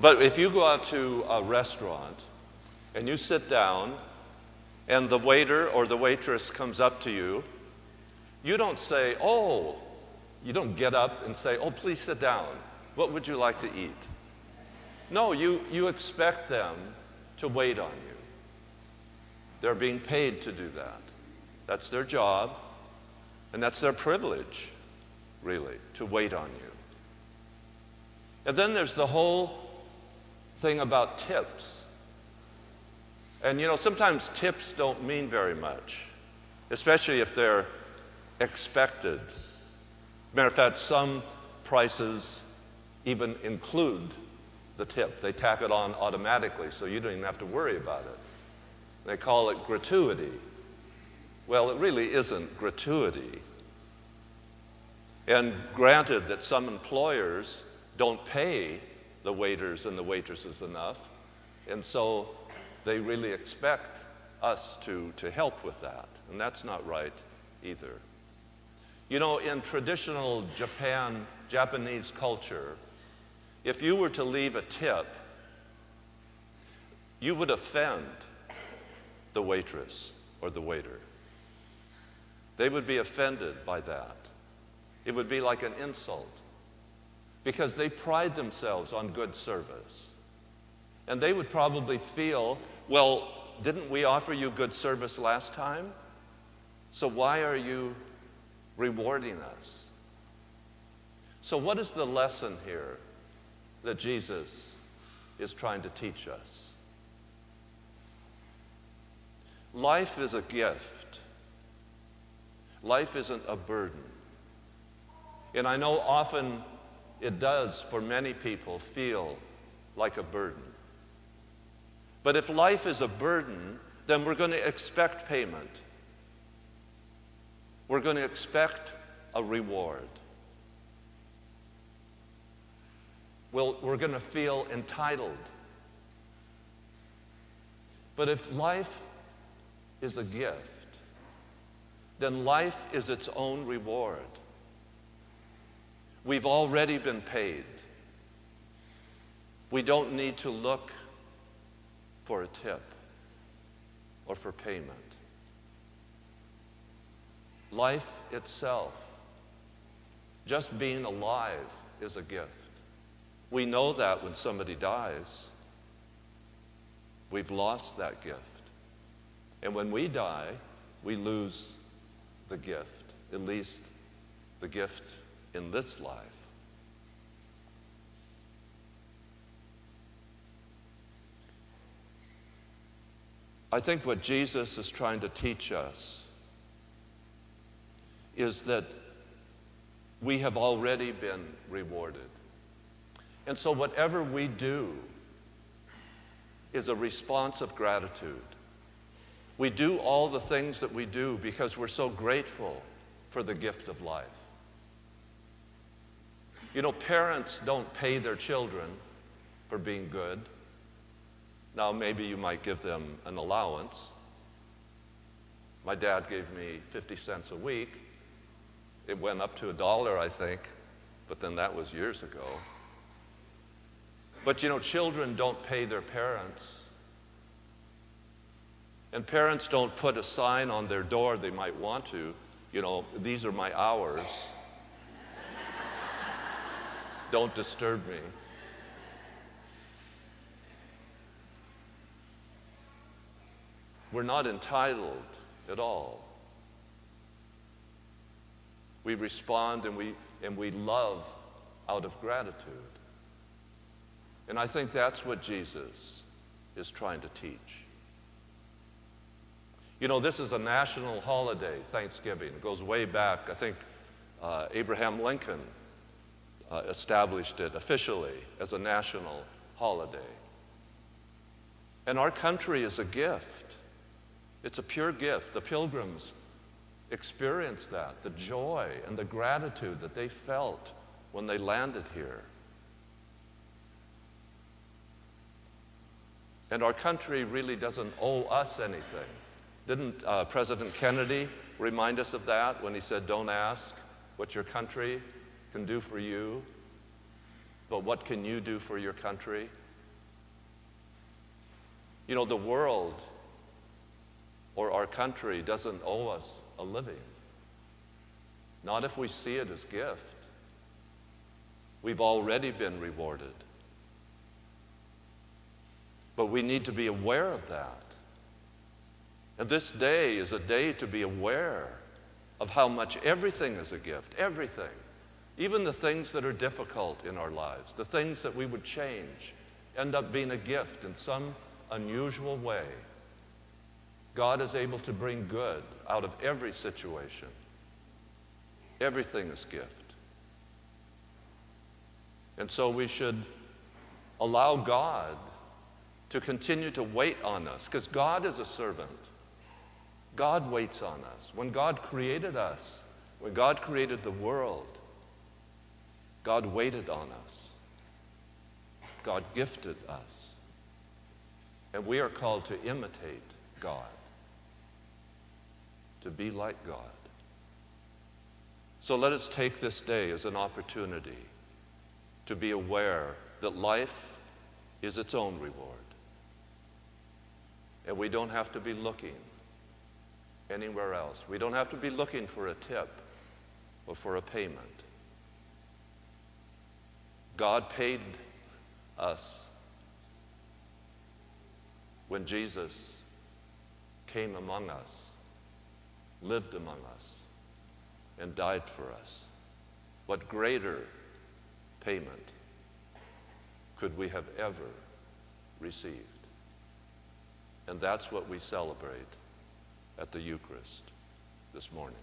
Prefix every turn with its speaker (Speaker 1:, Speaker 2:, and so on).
Speaker 1: But if you go out to a restaurant and you sit down and the waiter or the waitress comes up to you, you don't say, oh, you don't get up and say, oh, please sit down. What would you like to eat? No, you expect them to wait on you. They're being paid to do that. That's their job, and that's their privilege, really, to wait on you. And then there's the whole thing about tips. And sometimes tips don't mean very much, especially if they're expected. Matter of fact, some prices even include the tip. They tack it on automatically, so you don't even have to worry about it. They call it gratuity. Well, it really isn't gratuity. And granted that some employers don't pay the waiters and the waitresses enough, and so they really expect us to help with that, and that's not right either. In traditional Japanese culture, if you were to leave a tip, you would offend the waitress or the waiter. They would be offended by that. It would be like an insult because they pride themselves on good service. And they would probably feel, well, didn't we offer you good service last time? So why are you rewarding us? So what is the lesson here that Jesus is trying to teach us? Life is a gift. Life isn't a burden. And I know often it does, for many people, feel like a burden. But if life is a burden, then we're going to expect payment. We're going to expect a reward. We're going to feel entitled. But if life is a gift, then life is its own reward. We've already been paid. We don't need to look for a tip or for payment. Life itself, just being alive, is a gift. We know that when somebody dies, we've lost that gift. And when we die, we lose the gift, at least the gift in this life. I think what Jesus is trying to teach us is that we have already been rewarded. And so whatever we do is a response of gratitude. We do all the things that we do because we're so grateful for the gift of life. Parents don't pay their children for being good. Now, maybe you might give them an allowance. My dad gave me 50 cents a week. It went up to $1, I think, but then that was years ago. But children don't pay their parents. And parents don't put a sign on their door, they might want to, these are my hours. Don't disturb me. We're not entitled at all. We respond and we love out of gratitude. And I think that's what Jesus is trying to teach. This is a national holiday, Thanksgiving. It goes way back. I think Abraham Lincoln established it officially as a national holiday. And our country is a gift. It's a pure gift. The Pilgrims experienced that, the joy and the gratitude that they felt when they landed here. And our country really doesn't owe us anything. Didn't President Kennedy remind us of that when he said, don't ask what your country can do for you, but what can you do for your country? You know, the world or our country doesn't owe us a living. Not if we see it as gift. We've already been rewarded. But we need to be aware of that. And this day is a day to be aware of how much everything is a gift, everything. Even the things that are difficult in our lives, the things that we would change, end up being a gift in some unusual way. God is able to bring good out of every situation. Everything is gift. And so we should allow God to continue to wait on us, because God is a servant. God waits on us. When God created us, when God created the world, God waited on us. God gifted us. And we are called to imitate God, to be like God. So let us take this day as an opportunity to be aware that life is its own reward. And we don't have to be looking anywhere else. We don't have to be looking for a tip or for a payment. God paid us when Jesus came among us, lived among us, and died for us. What greater payment could we have ever received? And that's what we celebrate at the Eucharist this morning.